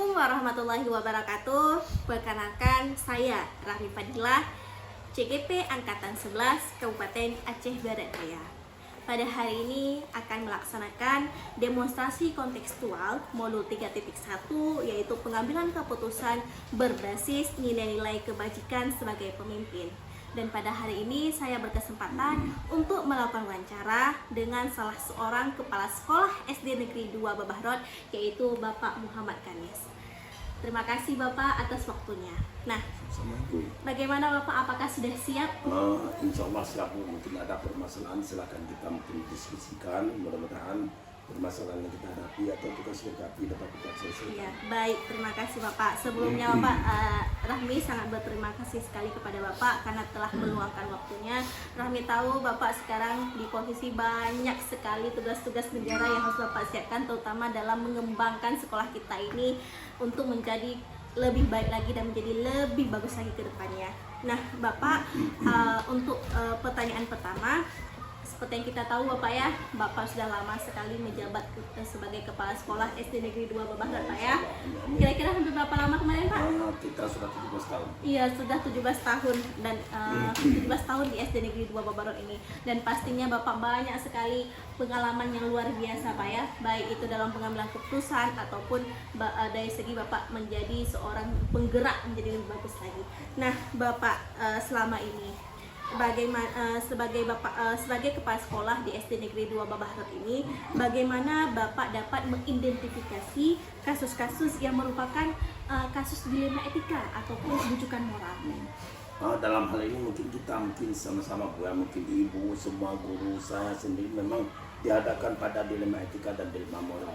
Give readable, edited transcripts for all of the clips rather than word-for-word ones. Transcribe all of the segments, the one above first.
Assalamualaikum warahmatullahi wabarakatuh. Perkenalkan, saya Rahmi Fadilah, CGP Angkatan 11 Kabupaten Aceh Barat Daya. Pada hari ini akan melaksanakan demonstrasi kontekstual modul 3.1, yaitu pengambilan keputusan berbasis nilai-nilai kebajikan sebagai pemimpin. Dan pada hari ini saya berkesempatan untuk melakukan wawancara dengan salah seorang kepala sekolah SD Negeri 2 Babahrot, yaitu Bapak Muhammad Kanis. Terima kasih Bapak atas waktunya. Nah, bagaimana Bapak, apakah sudah siap? Insya Allah siap. Mungkin ada permasalahan, silakan kita mungkin diskusikan. Mudah-mudahan permasalahan yang kita hadapi atau tugas hadapi dapat kita selesaikan. Ya, baik, terima kasih Bapak. Sebelumnya Bapak, Rahmi sangat berterima kasih sekali kepada Bapak karena telah meluangkan waktunya. Rahmi tahu Bapak sekarang di posisi banyak sekali tugas-tugas negara yang harus Bapak siapkan, terutama dalam mengembangkan sekolah kita ini untuk menjadi lebih baik lagi dan menjadi lebih bagus lagi ke depannya. Nah, Bapak, untuk pertanyaan pertama, seperti yang kita tahu Bapak ya, Bapak sudah lama sekali menjabat sebagai kepala sekolah SD Negeri 2 Babahrot Pak ya. Kira-kira hampir berapa lama kemarin Pak? Kita sudah 17 tahun. Iya, sudah 17 tahun dan 17 tahun di SD Negeri 2 Babahrot ini. Dan pastinya Bapak banyak sekali pengalaman yang luar biasa Pak ya, baik itu dalam pengambilan keputusan ataupun dari segi Bapak menjadi seorang penggerak menjadi lebih bagus lagi. Nah, Bapak selama ini bagaimana sebagai kepala sekolah di SD Negeri 2 Babahrot ini, bagaimana Bapak dapat mengidentifikasi kasus-kasus yang merupakan kasus dilema etika ataupun rujukan moral? Dalam hal ini mungkin kita sama-sama mungkin ibu, semua guru, saya sendiri memang dihadapkan pada dilema etika dan dilema moral.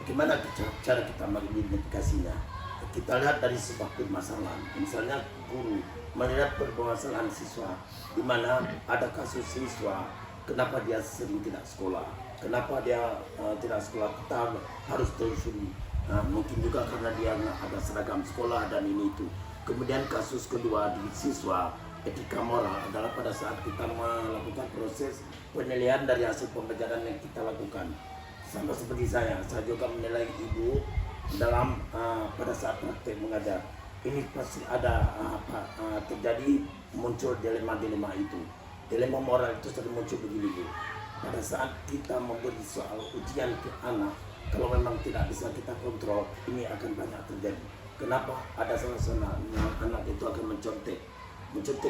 Bagaimana cara kita mengidentifikasinya? Kita lihat dari sebuah permasalahan. Misalnya guru melihat permasalahan siswa, di mana ada kasus siswa, kenapa dia sering tidak sekolah, kenapa dia tidak sekolah, kita harus telusuri. Mungkin juga karena dia ada seragam sekolah dan ini itu. Kemudian kasus kedua di siswa, etika moral adalah pada saat kita melakukan proses penilaian dari hasil pembelajaran yang kita lakukan. Sama seperti saya juga menilai ibu dalam pada saat praktek mengajar. Ini pasti ada terjadi muncul dilema-dilema itu. Dilema moral itu sering muncul begini Bu. Pada saat kita memberi soal ujian ke anak, kalau memang tidak bisa kita kontrol, ini akan banyak terjadi. Kenapa? Ada salah anak itu akan mencontek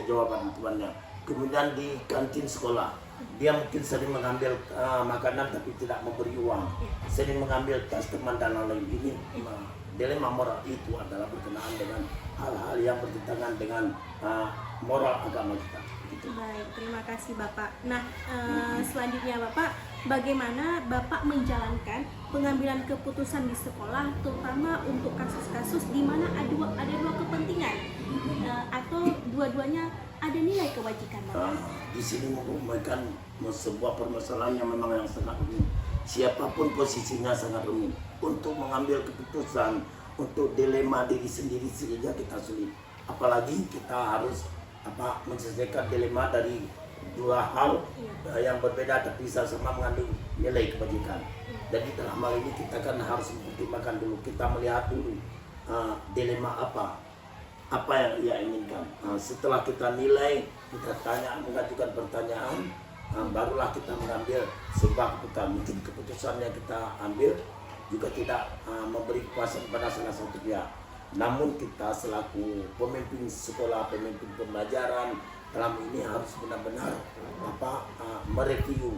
jawaban tuannya. Kemudian di kantin sekolah, dia mungkin sering mengambil makanan tapi tidak memberi uang, sering mengambil tas teman dan lain-lain. Ini dilema moral itu adalah berkenaan dengan hal-hal yang bertentangan dengan moral agama kita. Gitu. Baik, terima kasih Bapak. Nah, selanjutnya Bapak, bagaimana Bapak menjalankan pengambilan keputusan di sekolah, terutama untuk kasus-kasus di mana ada dua kepentingan atau dua-duanya ada nilai kewajiban Bapak? Di sini merupakan sebuah permasalahan yang memang yang sangat rumit. Siapapun posisinya sangat rumit untuk mengambil keputusan, untuk dilema diri sendiri saja kita sulit. Apalagi kita harus menyelesaikan dilema dari dua hal yang berbeda tapi sama-sama mengandung nilai kebajikan. Jadi dalam hal ini kita kan harus mempertimbangkan dulu, kita melihat dulu dilema apa yang ia inginkan. Setelah kita nilai, kita mengajukan pertanyaan, barulah kita mengambil sebuah keputusan. Mungkin keputusan yang kita ambil juga tidak memberi kepuasan pada salah satu pihak. Namun kita selaku pemimpin sekolah, pemimpin pembelajaran dalam ini harus benar-benar mereview,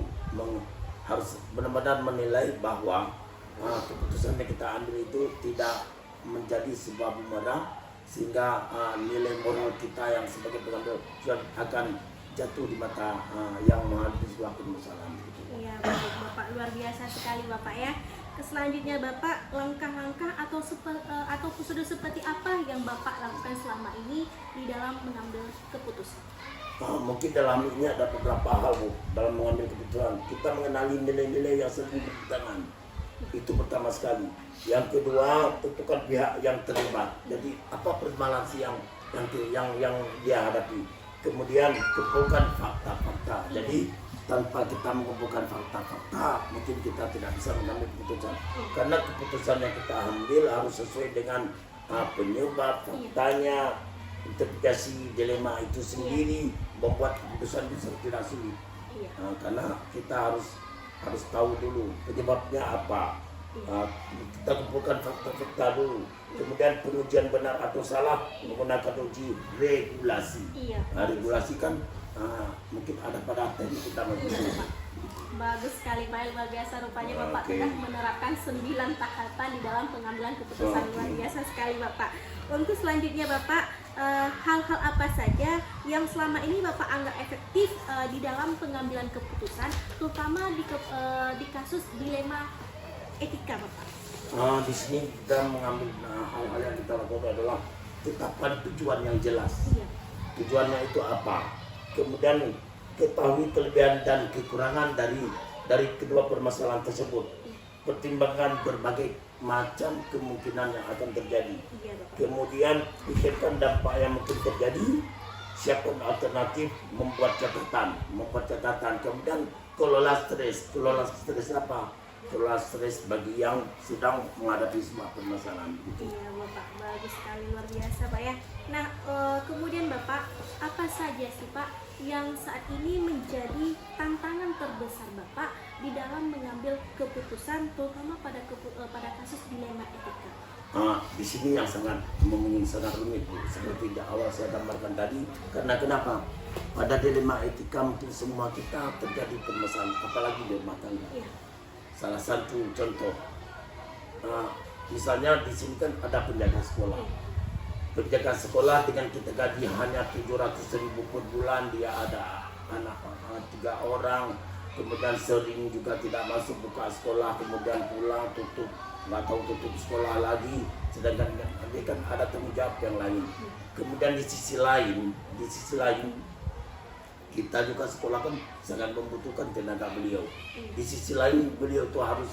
harus benar-benar menilai bahwa keputusan yang kita ambil itu tidak menjadi sebuah bumerang, sehingga nilai moral kita yang sebagai pengambil akan jatuh di mata yang menghadapi sebuah permasalahan. Iya, baik Bapak, luar biasa sekali Bapak ya. Selanjutnya Bapak, langkah-langkah atau prosedur seperti apa yang Bapak lakukan selama ini di dalam mengambil keputusan? Mungkin dalam ini ada beberapa hal Bu, dalam mengambil keputusan. Kita mengenali nilai-nilai yang sering bertentangan. Itu pertama sekali. Yang kedua, tentukan pihak yang terlibat. Jadi apa permasalahan yang dia hadapi. Kemudian kumpulkan fakta-fakta. Jadi tanpa kita mengumpulkan fakta-fakta mungkin kita tidak bisa mengambil keputusan, karena keputusan yang kita ambil harus sesuai dengan penyebab faktanya. Interpretasi dilema itu sendiri membuat keputusan itu tidak sulit. Karena kita harus tahu dulu penyebabnya apa. Kita kumpulkan fakta-fakta dulu, kemudian pengujian benar atau salah menggunakan uji regulasi. Regulasi kan mungkin ada pada teknik kita Bagus sekali Pak, luar biasa rupanya Bapak sudah menerapkan 9 tahapan di dalam pengambilan keputusan. Luar biasa sekali Bapak. Untuk selanjutnya Bapak, hal-hal apa saja yang selama ini Bapak anggap efektif di dalam pengambilan keputusan, terutama di kasus dilema etika Bapak? Di sini kita mengambil hal-hal yang kita lakukan adalah tetapkan tujuan yang jelas. Tujuannya itu apa? Kemudian ketahui kelebihan dan kekurangan dari kedua permasalahan tersebut. Pertimbangkan berbagai macam kemungkinan yang akan terjadi. Kemudian pikirkan dampak yang mungkin terjadi. Siapkan alternatif, membuat catatan. Kemudian kelola stres. Kelola stres apa? Kelola stres bagi yang sedang menghadapi semua permasalahan. Iya Bapak, bagus sekali, luar biasa Pak ya. Nah kemudian Bapak, apa saja sih Pak yang saat ini menjadi tantangan terbesar Bapak di dalam mengambil keputusan, terutama pada kasus dilema etika? Di sini yang sangat rumit Bu. Seperti di awal saya gambarkan tadi. Karena kenapa? Pada dilema etika mungkin semua kita terjadi permasalahan, apalagi di rumah tangga. Salah satu contoh, misalnya di sini kan ada penjaga sekolah. Penjaga sekolah dengan kita gaji hanya 700.000 per bulan, dia ada anak 3 orang, kemudian sering juga tidak masuk buka sekolah, kemudian pulang tutup, nggak tahu tutup sekolah lagi, sedangkan dia kan ada tanggung jawab yang lain. Kemudian di sisi lain kita juga sekolah kan sangat membutuhkan tenaga beliau. Di sisi lain beliau tuh harus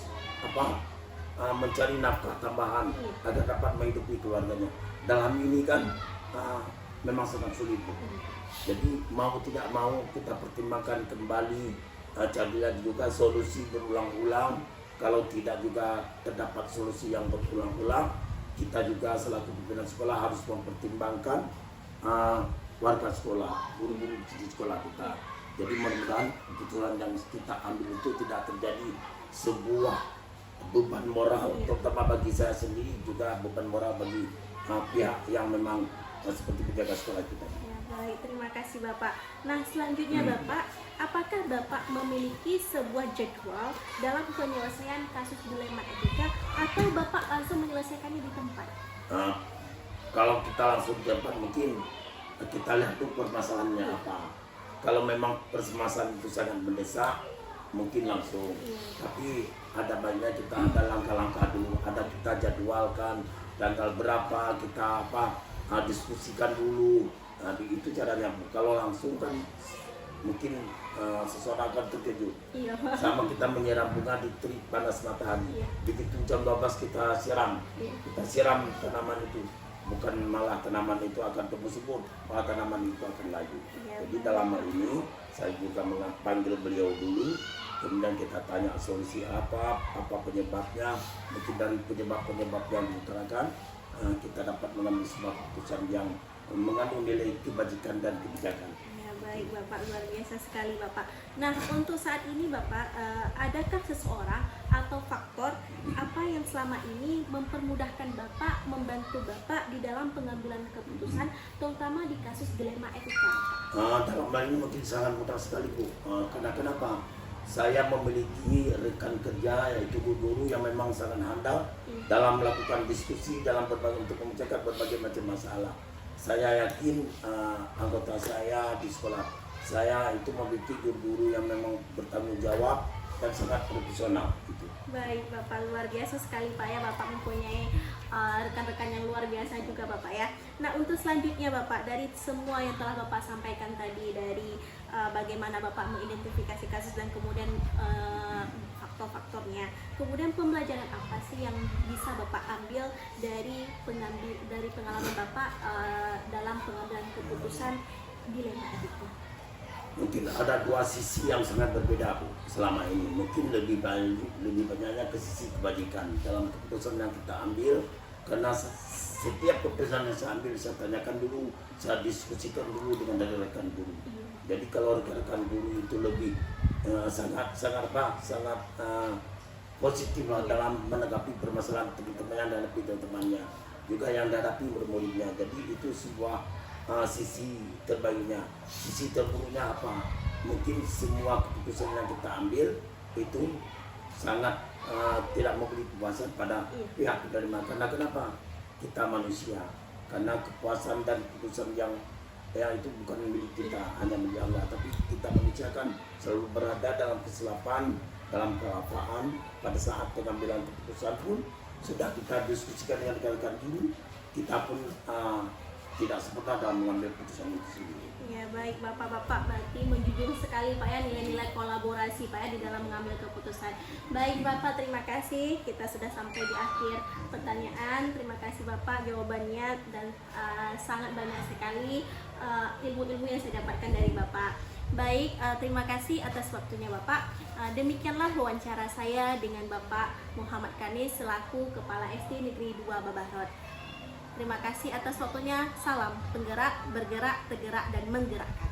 mencari nafkah tambahan agar dapat menghidupi keluarganya. Dalam ini kan memang sangat sulit. Jadi mau tidak mau kita pertimbangkan kembali, carilah juga solusi berulang-ulang. Kalau tidak juga terdapat solusi yang berulang-ulang, kita juga selaku pimpinan sekolah harus mempertimbangkan warga sekolah, guru-guru di sekolah kita. Jadi mudah-mudahan keputusan yang kita ambil itu tidak terjadi sebuah beban moral, terutama bagi saya sendiri, juga beban moral bagi pihak yang memang seperti penjaga sekolah kita. Ya, baik, terima kasih Bapak. Nah selanjutnya Bapak, apakah Bapak memiliki sebuah jadwal dalam penyelesaian kasus dilema etika, atau Bapak langsung menyelesaikannya di tempat? Kalau kita langsung di tempat mungkin kita lihat tuh permasalahannya apa. Kalau memang permasalahan itu sangat mendesak, mungkin langsung. Tapi ada banyak kita ada langkah-langkah dulu, ada kita jadwalkan tanggal berapa kita diskusikan dulu. Itu caranya. Kalau langsung kan mungkin seseorang akan terkejut. Sama kita menyiram bunga di terik panas matahari. Begitu jam 12 kita siram, tanaman itu. Bukan malah tanaman itu akan tumbuh subur, malah tanaman itu akan laju. Jadi dalam hal ini saya juga panggil beliau dulu, kemudian kita tanya solusi apa penyebabnya. Mungkin dari penyebab yang diutarakan kita dapat mengambil sebuah keputusan yang mengandung nilai kebajikan dan kebijakan. Baik Bapak, luar biasa sekali Bapak. Nah untuk saat ini Bapak, adakah seseorang atau faktor apa yang selama ini mempermudahkan Bapak, membantu Bapak di dalam pengambilan keputusan, terutama di kasus dilema etika? Dalam hal ini mungkin sangat mudah sekali Bu. Karena kenapa? Saya memiliki rekan kerja yaitu guru yang memang sangat handal dalam melakukan diskusi untuk memecahkan berbagai macam masalah. Saya yakin anggota saya di sekolah saya itu memiliki guru-guru yang memang bertanggung jawab dan sangat profesional. Gitu. Baik Bapak, luar biasa sekali Pak ya, Bapak mempunyai rekan-rekan yang luar biasa juga Bapak ya. Nah untuk selanjutnya Bapak, dari semua yang telah Bapak sampaikan tadi, dari bagaimana Bapak mengidentifikasi kasus dan kemudian faktor-faktornya, kemudian pembelajaran apa sih yang bisa Bapak ambil dari pengalaman Bapak dalam pengambilan keputusan dilema etika? mungkin ada dua sisi yang sangat berbeda Bu selama ini. Mungkin lebih banyaknya ke sisi kebajikan dalam keputusan yang kita ambil, karena setiap keputusan yang saya ambil saya tanyakan dulu, saya diskusikan dulu dengan dari rekan guru. Jadi kalau rekan-rekan guru itu lebih sangat positif dalam menanggapi permasalahan teman-teman yang dihadapi teman-temannya, juga yang dihadapi murid-muridnya. Jadi itu sebuah sisi terbaiknya. Sisi terburuknya apa? Mungkin semua keputusan yang kita ambil itu sangat tidak memberi kepuasan pada pihak penerima. Karena kenapa? Kita manusia. Karena kepuasan dan keputusan yang itu bukan milik kita, hanya milik Allah. Tapi kita manusia kan selalu berada dalam kesilapan, dalam kelapaan. Pada saat pengambilan keputusan pun sudah kita diskusikan dengan rekan-rekan guru, kita pun tidak sempurna dalam mengambil keputusan itu sendiri. Ya baik Bapak-bapak, berarti menjunjung sekali Pak ya nilai-nilai kolaborasi Pak ya di dalam mengambil keputusan. Baik Bapak, terima kasih. Kita sudah sampai di akhir pertanyaan. Terima kasih Bapak jawabannya, dan sangat banyak sekali ilmu-ilmu yang saya dapatkan dari Bapak. Baik, terima kasih atas waktunya Bapak. Demikianlah wawancara saya dengan Bapak Muhammad Kanis selaku Kepala SD Negeri 2 Babahrot. Terima kasih atas waktunya. Salam penggerak, bergerak, tergerak, dan menggerakkan.